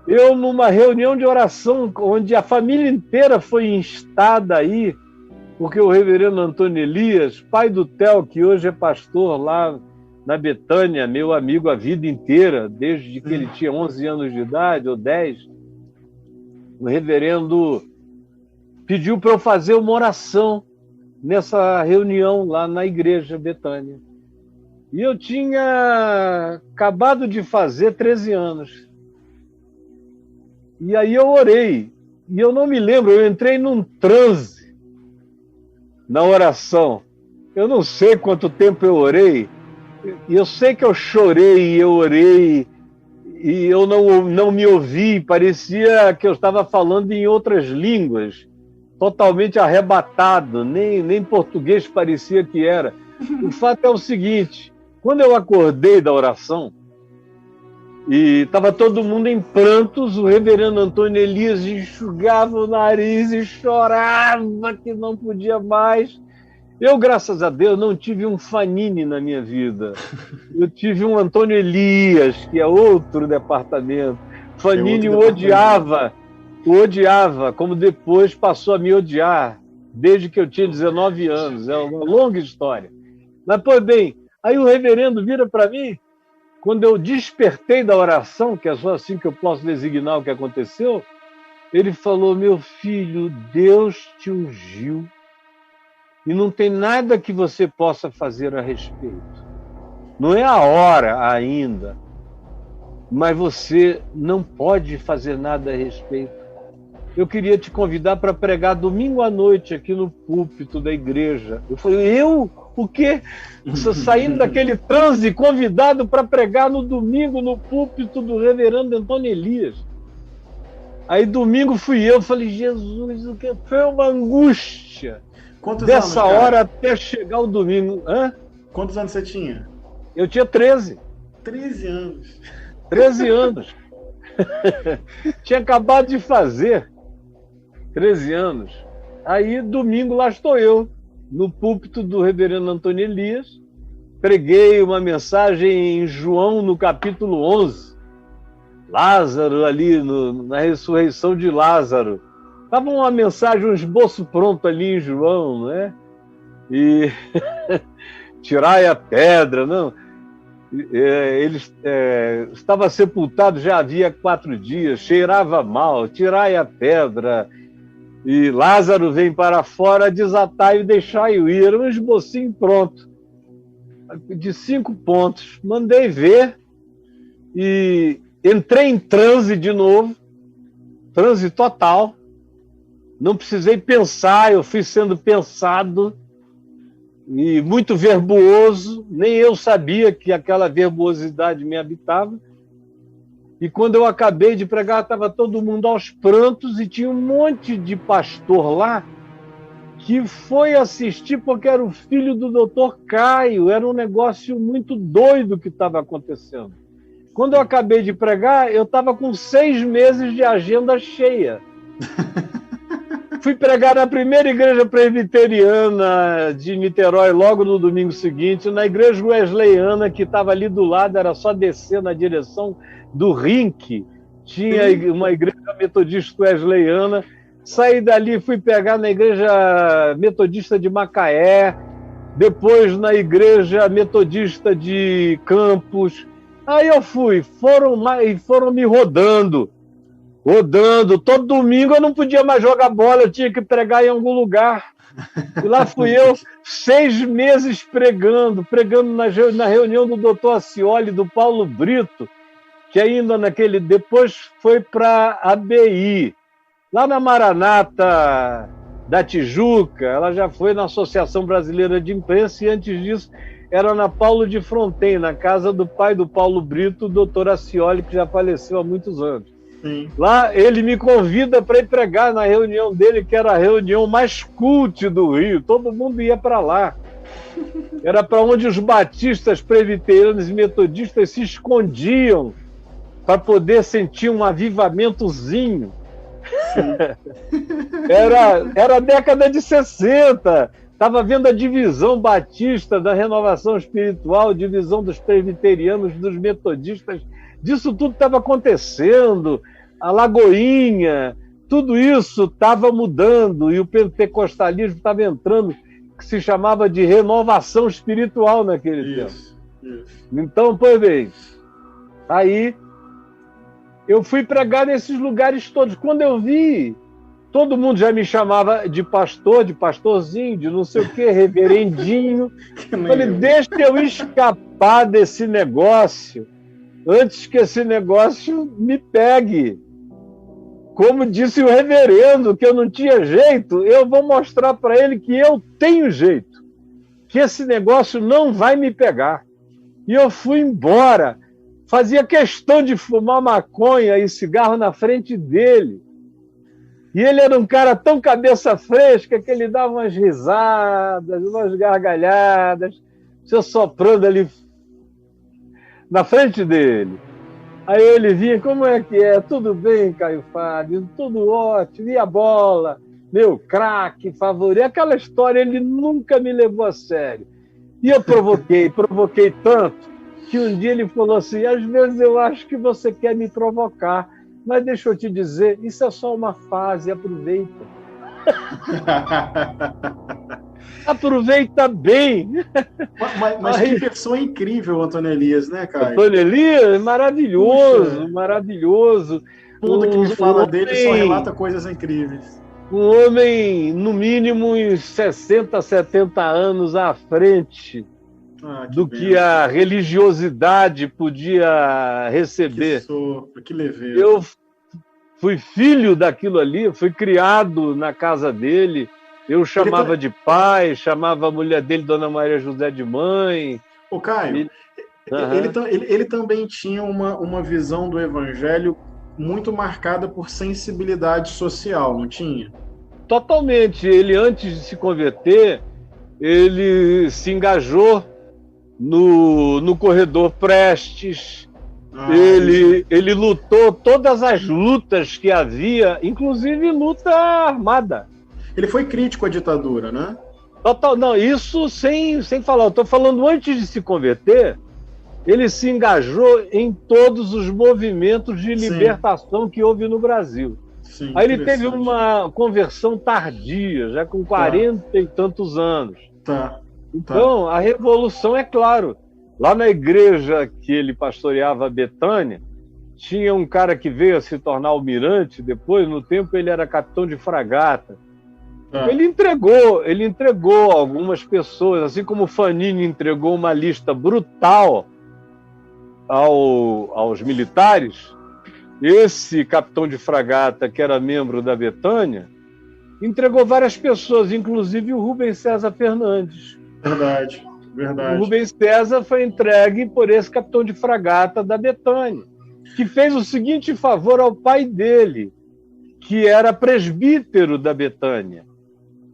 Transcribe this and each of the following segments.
Eu, numa reunião de oração, onde a família inteira foi instada aí, porque o reverendo Antônio Elias, pai do Theo, que hoje é pastor lá na Betânia, meu amigo a vida inteira, desde que ele tinha 11 anos de idade, ou 10, o reverendo pediu para eu fazer uma oração nessa reunião lá na igreja Betânia. E eu tinha acabado de fazer 13 anos. E aí eu orei. E eu não me lembro, eu entrei num transe na oração. Eu não sei quanto tempo eu orei. E eu sei que eu chorei e eu orei. E eu não me ouvi. Parecia que eu estava falando em outras línguas. Totalmente arrebatado. Nem português parecia que era. O fato é o seguinte. Quando eu acordei da oração, e estava todo mundo em prantos, o reverendo Antônio Elias enxugava o nariz e chorava que não podia mais. Eu, graças a Deus, não tive um Fanini na minha vida. Eu tive um Antônio Elias, que é outro departamento. Fanini o odiava, como depois passou a me odiar, desde que eu tinha 19 anos. É uma longa história. Mas, pois bem, aí o reverendo vira para mim, quando eu despertei da oração, que é só assim que eu posso designar o que aconteceu, ele falou: meu filho, Deus te ungiu e não tem nada que você possa fazer a respeito. Não é a hora ainda, mas você não pode fazer nada a respeito. Eu queria te convidar para pregar domingo à noite aqui no púlpito da igreja. Eu falei: eu? O quê? Saindo daquele transe, convidado para pregar no domingo no púlpito do reverendo Antônio Elias. Aí domingo fui eu, falei: Jesus, o que foi uma angústia. Quantos dessa anos, hora até chegar o domingo. Hã? Quantos anos você tinha? Eu tinha 13. 13 anos. 13 anos. Tinha acabado de fazer 13 anos. Aí domingo lá estou eu, no púlpito do reverendo Antônio Elias, preguei uma mensagem em João, no capítulo 11. Lázaro ali, na ressurreição de Lázaro. Estava uma mensagem, um esboço pronto ali em João, né? E tirai a pedra, não? Ele estava sepultado já havia 4 dias, cheirava mal, tirai a pedra. E Lázaro vem para fora, desatai e deixai-o ir. Era um esbocinho pronto, de 5 pontos. Mandei ver e entrei em transe de novo, transe total. Não precisei pensar, eu fui sendo pensado e muito verboso. Nem eu sabia que aquela verbosidade me habitava. E quando eu acabei de pregar, estava todo mundo aos prantos e tinha um monte de pastor lá que foi assistir porque era o filho do doutor Caio. Era um negócio muito doido que estava acontecendo. Quando eu acabei de pregar, eu estava com 6 meses de agenda cheia. Fui pregar na primeira igreja presbiteriana de Niterói logo no domingo seguinte, na igreja wesleyana que estava ali do lado, era só descer na direção do Rink, tinha uma igreja metodista wesleyana. Saí dali, fui pegar na igreja metodista de Macaé, depois na igreja metodista de Campos. Aí eu fui, foram me rodando. Todo domingo eu não podia mais jogar bola, eu tinha que pregar em algum lugar. E lá fui eu, 6 meses pregando na reunião do doutor Acioli, do Paulo Brito, que ainda depois foi para a ABI, lá na Maranata da Tijuca. Ela já foi na Associação Brasileira de Imprensa e antes disso era na Paulo de Fronten, na casa do pai do Paulo Brito, o doutor Acioli, que já faleceu há muitos anos. Sim. Lá ele me convida para ir pregar na reunião dele, que era a reunião mais cult do Rio. Todo mundo ia para lá. Era para onde os batistas, presbiterianos e metodistas se escondiam para poder sentir um avivamentozinho. Era a década de 60. Estava vendo a divisão batista da renovação espiritual, divisão dos presbiterianos, dos metodistas. Disso tudo estava acontecendo. a Lagoinha, tudo isso estava mudando e o pentecostalismo estava entrando, que se chamava de renovação espiritual naquele tempo. Isso. Então, pois bem, aí eu fui pregar nesses lugares todos. Quando eu vi, todo mundo já me chamava de pastor, de pastorzinho, de não sei o quê, reverendinho. Falei, deixa eu escapar desse negócio antes que esse negócio me pegue. Como disse o reverendo, que eu não tinha jeito, eu vou mostrar para ele que eu tenho jeito, que esse negócio não vai me pegar. E eu fui embora. Fazia questão de fumar maconha e cigarro na frente dele. E ele era um cara tão cabeça fresca que ele dava umas risadas, umas gargalhadas, se soprando ali na frente dele. Aí ele vinha, como é que é? Tudo bem, Caio Fábio? Tudo ótimo. E a bola? Meu craque favorito. Aquela história ele nunca me levou a sério. E eu provoquei tanto, que um dia ele falou assim, às vezes eu acho que você quer me provocar, mas deixa eu te dizer, isso é só uma fase, aproveita. Aproveita bem. Mas que pessoa incrível, Antônio Elias, né, Caio? Antônio Elias, maravilhoso, maravilhoso. Tudo que me fala dele só relata coisas incríveis. Um homem, no mínimo, uns 60, 70 anos à frente do que a religiosidade podia receber. Que leveza. Eu fui filho daquilo ali, fui criado na casa dele. Eu chamava de pai, chamava a mulher dele, Dona Maria José, de mãe. Ô, Caio, ele também tinha uma visão do evangelho muito marcada por sensibilidade social, não tinha? Totalmente. Ele, antes de se converter, ele se engajou no corredor Prestes. Ele lutou todas as lutas que havia, inclusive luta armada. Ele foi crítico à ditadura, né? Total, não, isso sem falar. Eu estou falando antes de se converter, ele se engajou em todos os movimentos de libertação que houve no Brasil. Sim, aí ele teve uma conversão tardia, já com 40 e tantos anos. Então, a revolução, é claro. Lá na igreja que ele pastoreava, Betânia, tinha um cara que veio a se tornar almirante depois, no tempo ele era capitão de fragata. Ele entregou algumas pessoas, assim como o Fanini entregou uma lista brutal aos militares. Esse capitão de fragata, que era membro da Betânia, entregou várias pessoas, inclusive o Rubens César Fernandes. Verdade. O Rubens César foi entregue por esse capitão de fragata da Betânia, que fez o seguinte favor ao pai dele, que era presbítero da Betânia,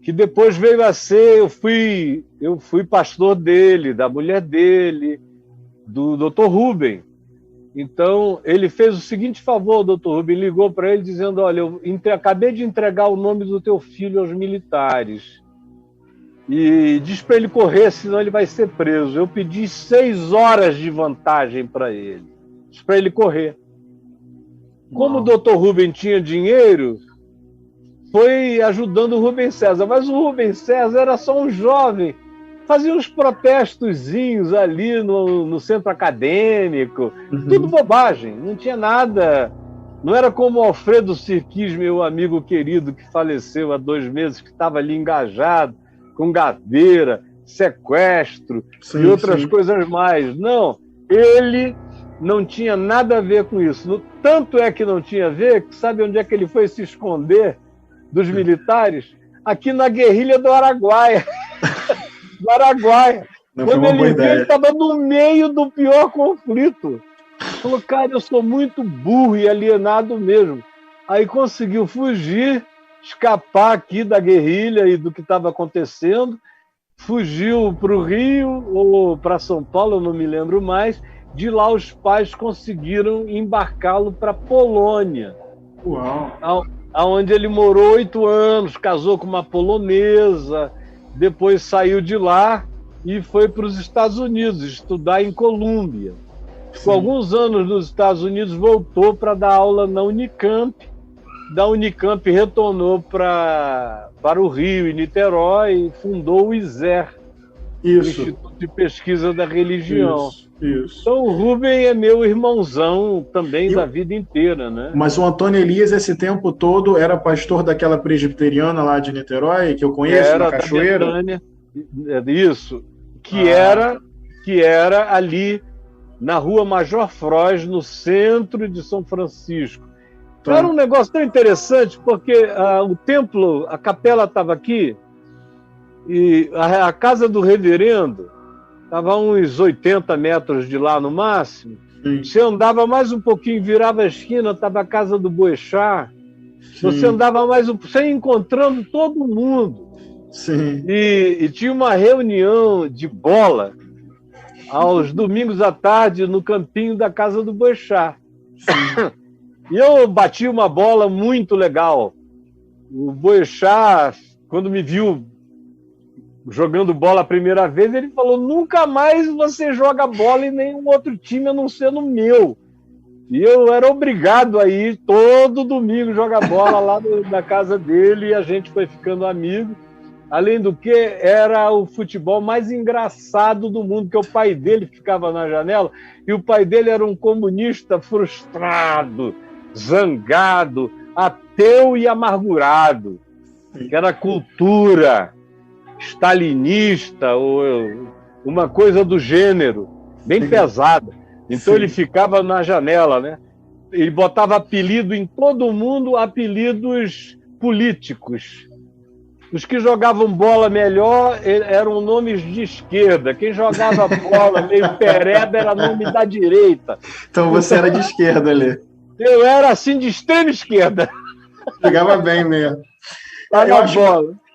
que depois veio a ser, eu fui pastor dele, da mulher dele, do Dr. Rubem. Então, ele fez o seguinte favor, o Dr. Rubem ligou para ele dizendo, olha, eu acabei de entregar o nome do teu filho aos militares e diz para ele correr, senão ele vai ser preso. Eu pedi 6 horas de vantagem para ele, diz para ele correr. Como o Dr. Rubem tinha dinheiro, foi ajudando o Rubens César, mas o Rubens César era só um jovem, fazia uns protestozinhos ali no centro acadêmico, tudo bobagem, não tinha nada. Não era como o Alfredo Sirquis, meu amigo querido, que faleceu há 2 meses, que estava ali engajado com gaveira, sequestro e outras coisas mais. Não, ele não tinha nada a ver com isso. Tanto é que não tinha a ver, que sabe onde é que ele foi se esconder dos militares? Aqui na guerrilha do Araguaia. Do Araguaia. Quando ele viu, ele estava no meio do pior conflito. Falou, cara, eu sou muito burro e alienado mesmo. Aí conseguiu fugir, escapar aqui da guerrilha e do que estava acontecendo. Fugiu para o Rio ou para São Paulo, eu não me lembro mais. De lá os pais conseguiram embarcá-lo para Polônia. Uau! Onde ele morou 8 anos, casou com uma polonesa, depois saiu de lá e foi para os Estados Unidos estudar em Colômbia. Com alguns anos nos Estados Unidos, voltou para dar aula na Unicamp. Da Unicamp retornou para o Rio e Niterói e fundou o ISER, o Instituto de Pesquisa da Religião. Isso. Então o Rubem é meu irmãozão também da vida inteira, né? Mas o Antônio Elias, esse tempo todo, era pastor daquela presbiteriana lá de Niterói, que eu conheço, na Cachoeira? Betânia, isso, que era ali na Rua Major Frois, no centro de São Francisco. Então, era um negócio tão interessante, porque o templo, a capela estava aqui, e a casa do reverendo estava a uns 80 metros de lá no máximo. Sim. Você andava mais um pouquinho, virava a esquina, estava a casa do Boechat. Você andava mais você ia encontrando todo mundo. Sim. E tinha uma reunião de bola aos domingos à tarde no campinho da casa do Boechat. E eu bati uma bola muito legal. O Boechat, quando me viu jogando bola a primeira vez, ele falou: nunca mais você joga bola em nenhum outro time a não ser no meu. E eu era obrigado a ir todo domingo jogar bola lá na casa dele, e a gente foi ficando amigo. Além do que, era o futebol mais engraçado do mundo, porque o pai dele ficava na janela, e o pai dele era um comunista frustrado, zangado, ateu e amargurado, que era cultura stalinista, ou uma coisa do gênero, bem pesada. Então ele ficava na janela, né? Ele botava apelido em todo mundo, apelidos políticos. Os que jogavam bola melhor eram nomes de esquerda. Quem jogava bola meio pereba era nome da direita. Então você era de esquerda ali. Eu era assim de extrema esquerda. Jogava bem mesmo. Olha a bola.